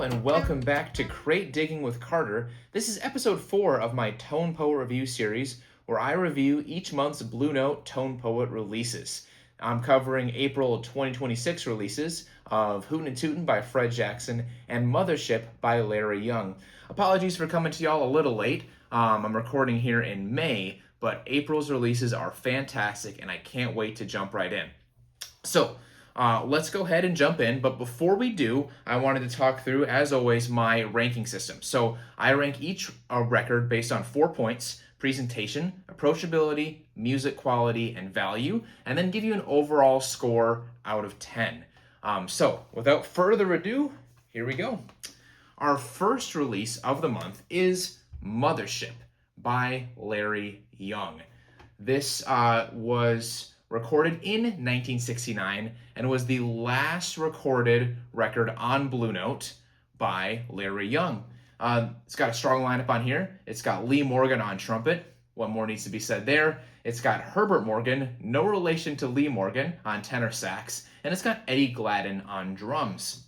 Hello and welcome back to Crate Digging with Carter. This is episode 4 of my Tone Poet review series where I review each month's Blue Note Tone Poet releases. I'm covering April 2026 releases of Hootin N Tootin by Fred Jackson and Mothership by Larry Young. Apologies for coming to y'all a little late. I'm recording here in May, but April's releases are fantastic and I can't wait to jump right in. So, let's go ahead and jump in, but before we do, I wanted to talk through, as always, my ranking system. So I rank each record based on 4 points: presentation, approachability, music quality, and value, and then give you an overall score out of 10. So without further ado, here we go. Our first release of the month is Mothership by Larry Young. This was recorded in 1969 and was the last recorded record on Blue Note by Larry Young. It's got a strong lineup on here. It's got Lee Morgan on trumpet. What more needs to be said there? It's got Herbert Morgan, no relation to Lee Morgan, on tenor sax, and it's got Eddie Gladden on drums.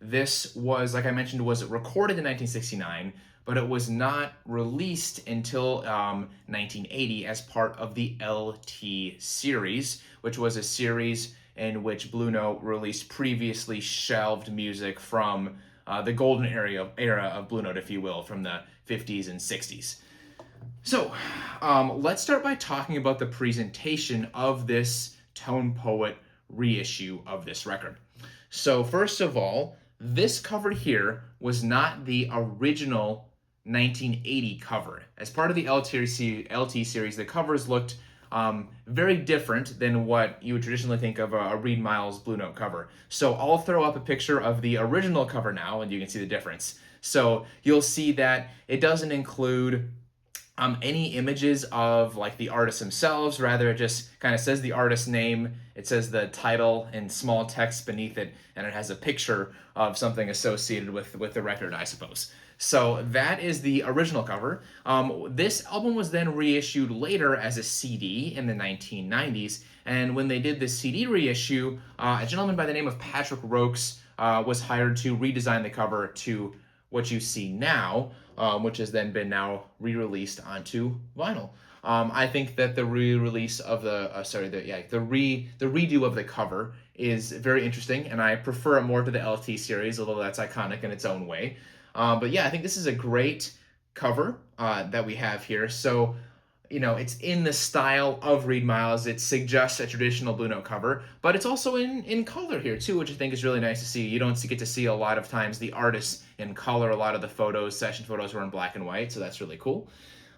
This was, like I mentioned, was recorded in 1969, but it was not released until 1980 as part of the LT series, which was a series in which Blue Note released previously shelved music from the golden era of Blue Note, if you will, from the 50s and 60s. So let's start by talking about the presentation of this Tone Poet reissue of this record. So first of all, this cover here was not the original 1980 cover. As part of the LT series, the covers looked very different than what you would traditionally think of a Reed Miles Blue Note cover. So I'll throw up a picture of the original cover now, and you can see the difference. So you'll see that it doesn't include any images of like the artists themselves. Rather, it just kind of says the artist's name. It says the title in small text beneath it, and it has a picture of something associated with the record, I suppose. So that is the original cover. This album was then reissued later as a CD in the 1990s, and when they did the CD reissue, a gentleman by the name of Patrick Rokes was hired to redesign the cover to what you see now, which has then been now re-released onto vinyl. I think that the re-release of the redo of the cover is very interesting, and I prefer it more to the LT series, although that's iconic in its own way. But yeah, I think this is a great cover that we have here. So, you know, it's in the style of Reed Miles. It suggests a traditional Blue Note cover, but it's also in color here too, which I think is really nice to see. You don't get to see a lot of times the artists in color. A lot of the photos, session photos, were in black and white, so that's really cool.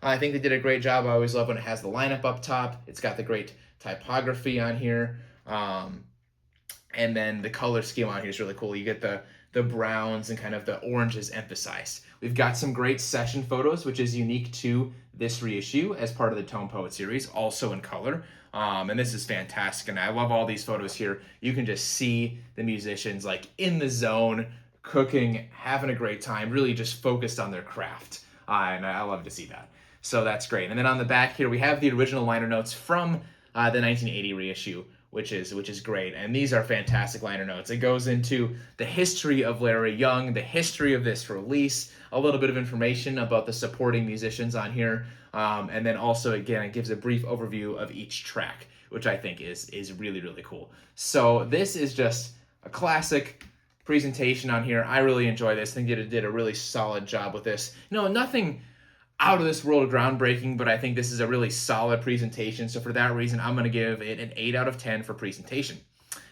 I think they did a great job. I always love when it has the lineup up top. It's got the great typography on here. And then the color scheme on here is really cool. You get the browns and kind of the oranges emphasized. We've got some great session photos, which is unique to this reissue as part of the Tone Poet series, also in color. And this is fantastic, and I love all these photos here. You can just see the musicians like in the zone, cooking, having a great time, really just focused on their craft. And I love to see that. So that's great. And then on the back here, we have the original liner notes from the 1980 reissue, which is great. And these are fantastic liner notes. It goes into the history of Larry Young, the history of this release, a little bit of information about the supporting musicians on here, and then also, again, it gives a brief overview of each track, which I think is really, really cool. So this is just a classic presentation on here. I really enjoy this. I think it did a really solid job with this. No, nothing out of this world groundbreaking, but I think this is a really solid presentation. So for that reason, I'm going to give it an 8 out of 10 for presentation.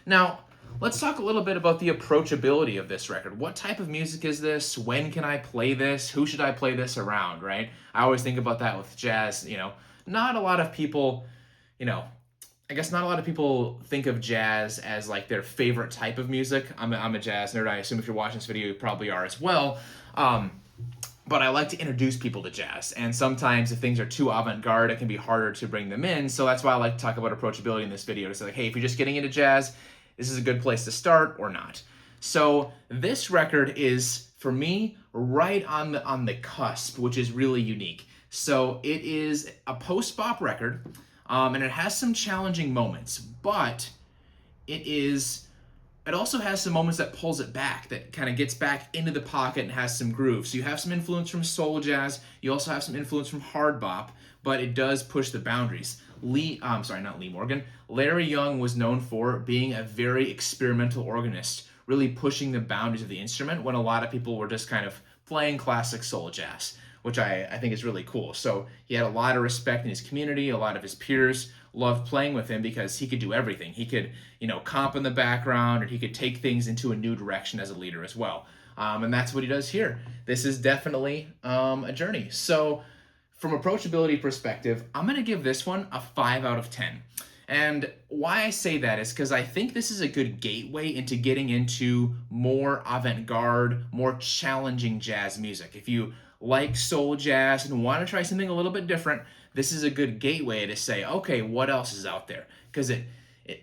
Now, let's talk a little bit about the approachability of this record. What type of music is this? When can I play this? Who should I play this around, right? I always think about that with jazz. You know, not a lot of people, I guess not a lot of people think of jazz as like their favorite type of music. I'm a jazz nerd. I assume if you're watching this video, you probably are as well. But I like to introduce people to jazz, and sometimes if things are too avant-garde, it can be harder to bring them in, so that's why I like to talk about approachability in this video, to say like, hey, if you're just getting into jazz, this is a good place to start or not. So this record is, for me, right on the cusp, which is really unique. So it is a post-bop record, and it has some challenging moments, but it is it also has some moments that pulls it back, that kind of gets back into the pocket and has some groove. So you have some influence from soul jazz. You also have some influence from hard bop, but it does push the boundaries. Not Lee Morgan. Larry Young was known for being a very experimental organist, really pushing the boundaries of the instrument when a lot of people were just kind of playing classic soul jazz, which I think is really cool. So he had a lot of respect in his community. A lot of his peers loved playing with him because he could do everything. He could, comp in the background, or he could take things into a new direction as a leader as well. And that's what he does here. This is definitely a journey. So from approachability perspective, I'm going to give this one a 5 out of 10. And why I say that is because I think this is a good gateway into getting into more avant-garde, more challenging jazz music. If you like soul jazz and want to try something a little bit different, this is a good gateway to say, okay, what else is out there? Because it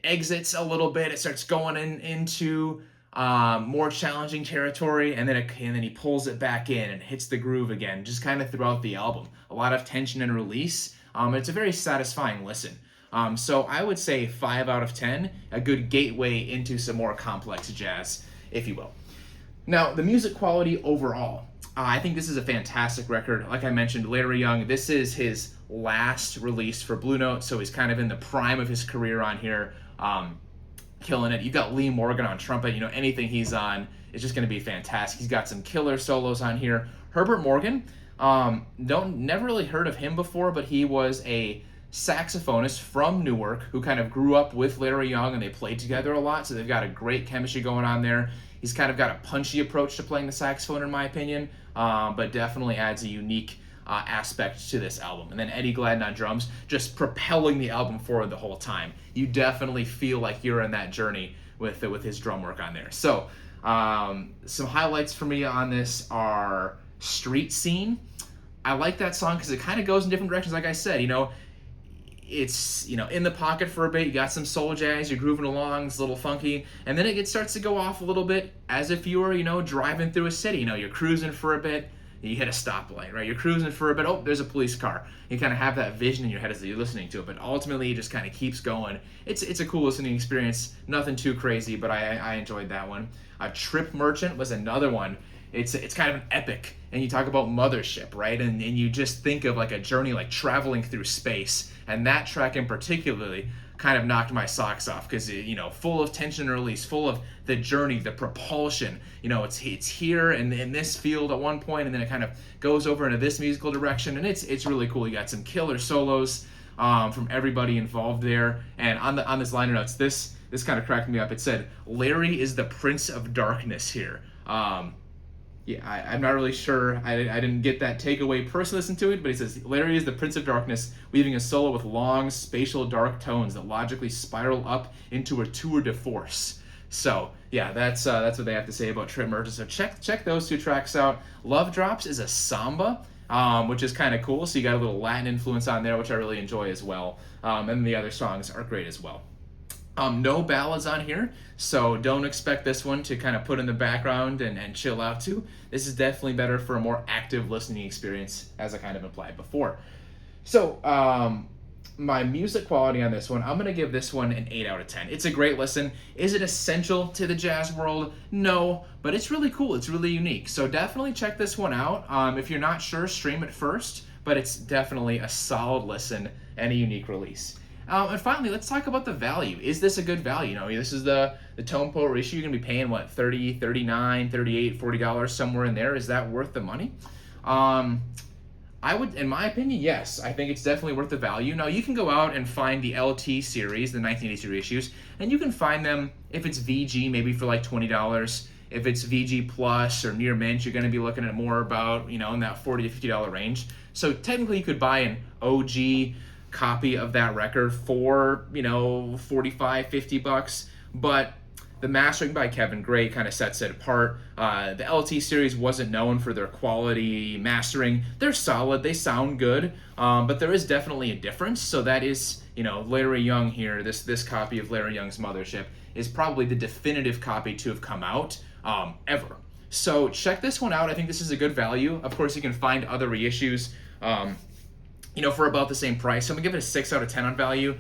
exits a little bit, it starts going into more challenging territory, and then he pulls it back in and hits the groove again, just kind of throughout the album. A lot of tension and release. It's a very satisfying listen. So I would say 5 out of 10, a good gateway into some more complex jazz, if you will. Now, the music quality overall. I think this is a fantastic record. Like I mentioned, Larry Young, this is his last release for Blue Note, so he's kind of in the prime of his career on here, killing it. You've got Lee Morgan on trumpet. Anything he's on is just going to be fantastic. He's got some killer solos on here. Herbert Morgan, never really heard of him before, but he was a saxophonist from Newark who kind of grew up with Larry Young, and they played together a lot, so they've got a great chemistry going on there. He's kind of got a punchy approach to playing the saxophone, in my opinion, but definitely adds a unique aspect to this album. And then Eddie Gladden on drums, just propelling the album forward the whole time. You definitely feel like you're in that journey with his drum work on there. So some highlights for me on this are Street Scene. I like that song because it kind of goes in different directions. Like I said, it's in the pocket for a bit. You got some soul jazz, you're grooving along, it's a little funky, and then it starts to go off a little bit as if you were driving through a city. You're cruising for a bit, you hit a stoplight, right? You're cruising for a bit, oh, there's a police car. You kind of have that vision in your head as you're listening to it, but ultimately it just kind of keeps going. It's a cool listening experience, nothing too crazy, but I enjoyed that one. Trip Merchant was another one. It's kind of an epic, and you talk about mothership, right? And you just think of like a journey, like traveling through space. And that track in particularly kind of knocked my socks off because, full of tension and release, full of the journey, the propulsion. It's here and in this field at one point, and then it kind of goes over into this musical direction, and it's really cool. You got some killer solos from everybody involved there. And on this liner notes, this kind of cracked me up. It said, "Larry is the Prince of Darkness" here. I'm not really sure. I didn't get that takeaway personally listening to it, but he says, Larry is the Prince of Darkness, weaving a solo with long, spatial, dark tones that logically spiral up into a tour de force. So, yeah, that's what they have to say about Trip Merchant. So check those two tracks out. Love Drops is a samba, which is kind of cool. So you got a little Latin influence on there, which I really enjoy as well. And the other songs are great as well. No ballads on here, so don't expect this one to kind of put in the background and chill out to. This is definitely better for a more active listening experience, as I kind of implied before. So, my music quality on this one, I'm going to give this one an 8 out of 10. It's a great listen. Is it essential to the jazz world? No, but it's really cool. It's really unique. So definitely check this one out. If you're not sure, stream it first, but it's definitely a solid listen and a unique release. And finally, let's talk about the value. Is this a good value? This is the Tone Poet reissue. You're going to be paying, what, $30, $39, $38, $40, somewhere in there. Is that worth the money? I would, in my opinion, yes. I think it's definitely worth the value. Now, you can go out and find the LT series, the 1983 reissues, and you can find them, if it's VG, maybe for like $20. If it's VG Plus or near mint, you're going to be looking at more about, in that $40 to $50 range. So technically, you could buy an OG copy of that record for $45, $50, but the mastering by Kevin Gray kind of sets it apart. The LT series wasn't known for their quality mastering. They're solid, they sound good, but there is definitely a difference. So that is, Larry Young here, this copy of Larry Young's Mothership is probably the definitive copy to have come out ever. So check this one out. I think this is a good value. Of course, you can find other reissues for about the same price. So I'm gonna give it a 6 out of 10 on value.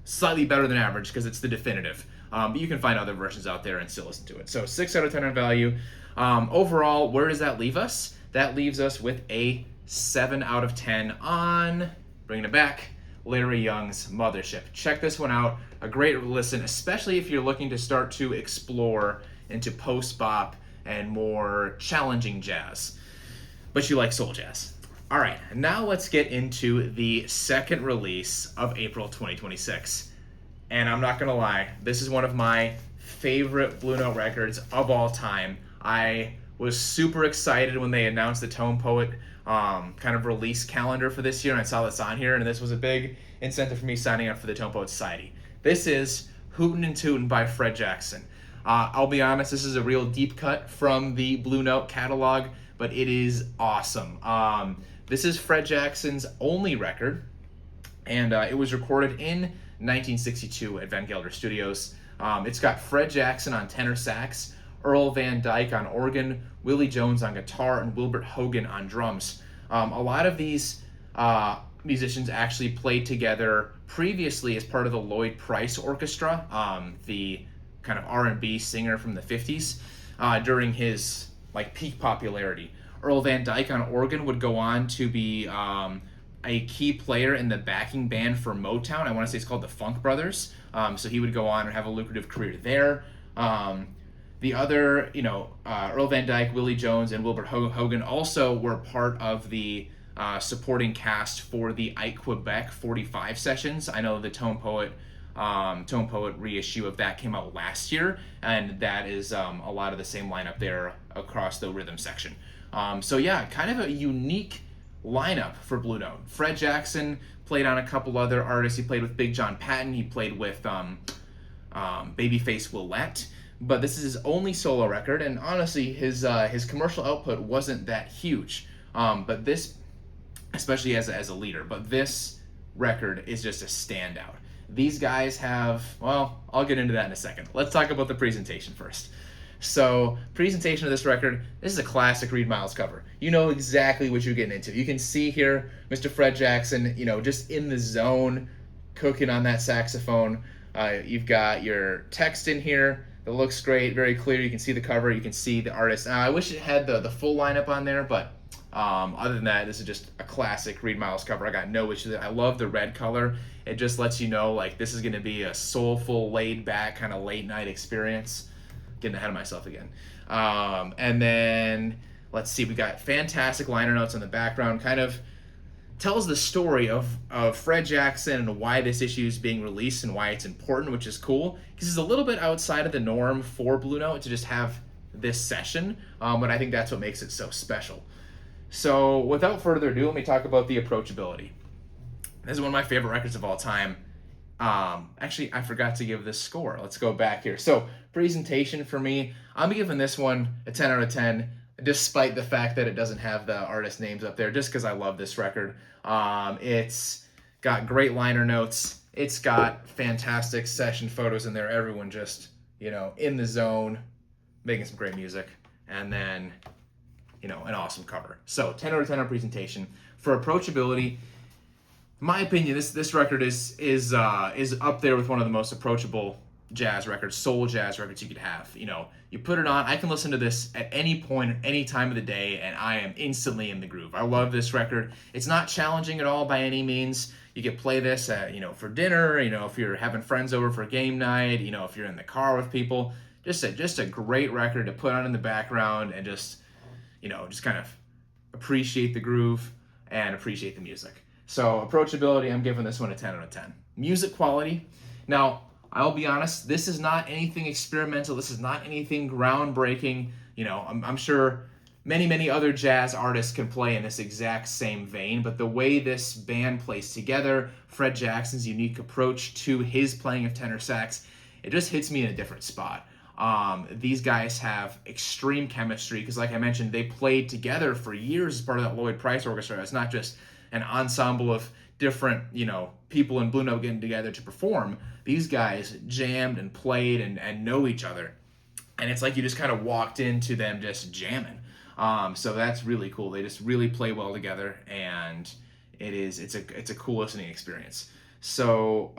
Slightly better than average because it's the definitive. But you can find other versions out there and still listen to it. So 6 out of 10 on value. Overall, where does that leave us? That leaves us with a 7 out of 10 on, bringing it back, Larry Young's Mothership. Check this one out. A great listen, especially if you're looking to start to explore into post-bop and more challenging jazz, but you like soul jazz. All right, now let's get into the second release of April 2026. And I'm not gonna lie, this is one of my favorite Blue Note records of all time. I was super excited when they announced the Tone Poet kind of release calendar for this year, and I saw this on here, and this was a big incentive for me signing up for the Tone Poet Society. This is Hootin N Tootin by Fred Jackson. I'll be honest, this is a real deep cut from the Blue Note catalog, but it is awesome. This is Fred Jackson's only record, and it was recorded in 1962 at Van Gelder Studios. It's got Fred Jackson on tenor sax, Earl Van Dyke on organ, Willie Jones on guitar, and Wilbert Hogan on drums. A lot of these musicians actually played together previously as part of the Lloyd Price Orchestra, the kind of R&B singer from the 50s, during his peak popularity. Earl Van Dyke on organ would go on to be a key player in the backing band for Motown. I want to say it's called the Funk Brothers. So he would go on and have a lucrative career there. The other, Earl Van Dyke, Willie Jones, and Wilbert Hogan also were part of the supporting cast for the Ike Quebec 45 sessions. I know the Tone Poet reissue of that came out last year, and that is a lot of the same lineup there across the rhythm section. So yeah, kind of a unique lineup for Blue Note. Fred Jackson played on a couple other artists. He played with Big John Patton. He played with Babyface Willette. But this is his only solo record, and honestly, his commercial output wasn't that huge. But this, especially as a leader, but this record is just a standout. These guys have, well, I'll get into that in a second. Let's talk about the presentation first. So, presentation of this record, this is a classic Reed Miles cover. You know exactly what you're getting into. You can see here Mr. Fred Jackson, just in the zone, cooking on that saxophone. You've got your text in here. It looks great, very clear. You can see the cover, you can see the artist. I wish it had the full lineup on there, but other than that, this is just a classic Reed Miles cover. I got no issue with it. I love the red color. It just lets you know this is going to be a soulful, laid-back, kind of late-night experience. Getting ahead of myself again. And then, let's see, we got fantastic liner notes in the background, kind of tells the story of Fred Jackson and why this issue is being released and why it's important, which is cool, because it's a little bit outside of the norm for Blue Note to just have this session, but I think that's what makes it so special. So without further ado, let me talk about the approachability. This is one of my favorite records of all time. Actually, I forgot to give this score. Let's go back here. So presentation for me, I'm giving this one a 10 out of 10, despite the fact that it doesn't have the artist names up there, just because I love this record. It's got great liner notes. It's got fantastic session photos in there. Everyone just, in the zone, making some great music. And then, an awesome cover. So 10 out of 10 on presentation. For approachability, in my opinion, this record is up there with one of the most approachable jazz records, soul jazz records you could have. You put it on, I can listen to this at any point, at any time of the day, and I am instantly in the groove. I love this record. It's not challenging at all by any means. You could play this at, for dinner, if you're having friends over for game night, if you're in the car with people. Just a great record to put on in the background and just kind of appreciate the groove and appreciate the music. So approachability, I'm giving this one a 10 out of 10. Music quality. Now, I'll be honest, this is not anything experimental. This is not anything groundbreaking. I'm sure many other jazz artists can play in this exact same vein, but the way this band plays together, Fred Jackson's unique approach to his playing of tenor sax, it just hits me in a different spot. These guys have extreme chemistry because, like I mentioned, they played together for years as part of that Lloyd Price Orchestra. It's not just an ensemble of different, people in Blue Note getting together to perform. These guys jammed and played and know each other. And it's like you just kind of walked into them just jamming. So that's really cool. They just really play well together, and it's a cool listening experience. So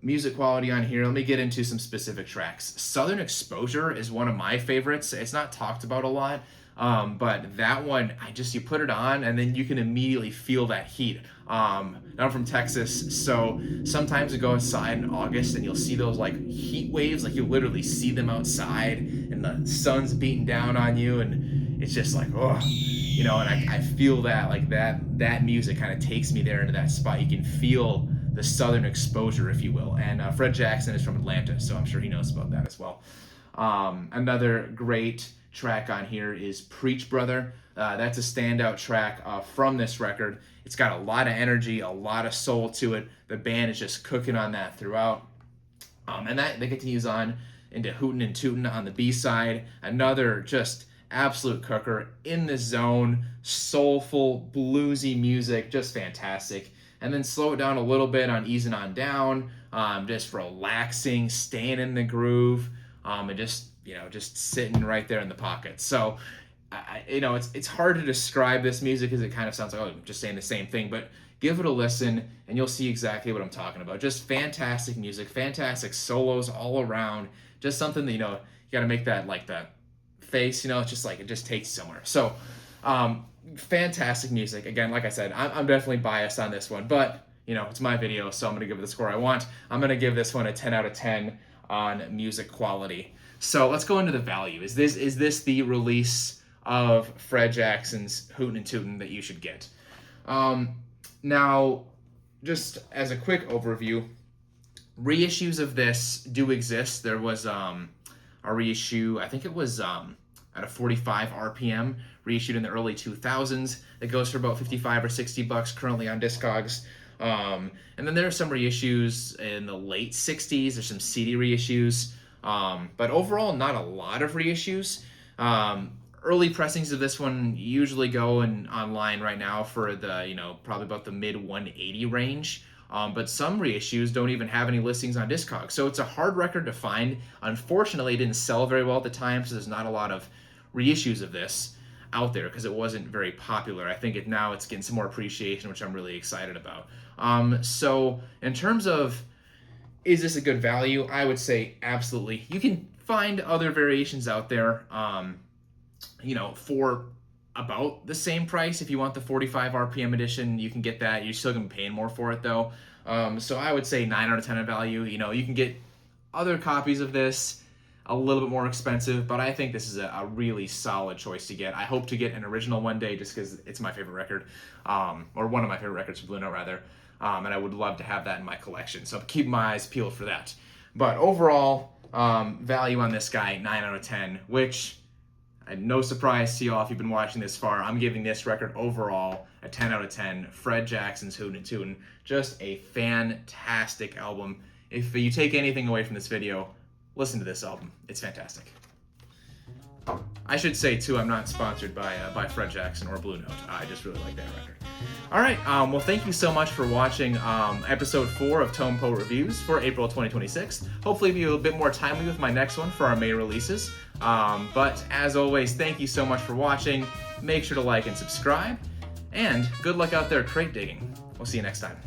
music quality on here. Let me get into some specific tracks. Southern Exposure is one of my favorites. It's not talked about a lot, but that one, you put it on and then you can immediately feel that heat. I'm from Texas, so sometimes we go outside in August and you'll see those like heat waves, like you literally see them outside and the sun's beating down on you, and it's just like, oh, you know, and I feel that, like that music kind of takes me there into that spot. You can feel the Southern Exposure, if you will. And Fred Jackson is from Atlanta, so I'm sure he knows about that as well. Another great track on here is Preach Brother. That's a standout track from this record. It's got a lot of energy, a lot of soul to it. The band is just cooking on that throughout. And that continues on into Hootin N Tootin on the B-side. Another just absolute cooker, in the zone, soulful, bluesy music, just fantastic. And then slow it down a little bit on Easing On Down, just relaxing, staying in the groove, and just sitting right there in the pocket. So, it's hard to describe this music because it kind of sounds like, oh, I'm just saying the same thing, but give it a listen and you'll see exactly what I'm talking about. Just fantastic music, fantastic solos all around, just something that, you got to make that, like, that face, it's just like, it just takes you somewhere. So, fantastic music. Again, like I said, I'm definitely biased on this one, but it's my video, so I'm gonna give it the score I want. I'm gonna give this one a 10 out of 10 on music quality. So let's go into the value. Is this the release of Fred Jackson's Hootin N Tootin that you should get? Now, just as a quick overview, reissues of this do exist. There was a reissue, I think it was at a 45 RPM, reissued in the early 2000s. That goes for about 55 or 60 bucks currently on Discogs. And then there are some reissues in the late 60s. There's some CD reissues. But overall, not a lot of reissues. Early pressings of this one usually go online right now for the, probably about the mid 180 range. But some reissues don't even have any listings on Discogs. So it's a hard record to find. Unfortunately, it didn't sell very well at the time, so there's not a lot of reissues of this out there because it wasn't very popular. I think now it's getting some more appreciation, which I'm really excited about. So in terms of, is this a good value? I would say absolutely. You can find other variations out there, for about the same price. If you want the 45 RPM edition, you can get that. You're still going to be paying more for it though. So I would say 9 out of 10 of value. You can get other copies of this a little bit more expensive, but I think this is a really solid choice to get. I hope to get an original one day just because it's my favorite record, or one of my favorite records from Blue Note rather, and I would love to have that in my collection. So keep my eyes peeled for that. But overall, value on this guy, 9 out of 10, which, no surprise to y'all if you've been watching this far, I'm giving this record overall a 10 out of 10. Fred Jackson's Hootin N Tootin, just a fantastic album. If you take anything away from this video, listen to this album. It's fantastic. I should say, too, I'm not sponsored by Fred Jackson or Blue Note. I just really like that record. All right, well, thank you so much for watching episode 4 of Tone Po Reviews for April 2026. Hopefully, be a little bit more timely with my next one for our May releases. But as always, thank you so much for watching. Make sure to like and subscribe. And good luck out there crate digging. We'll see you next time.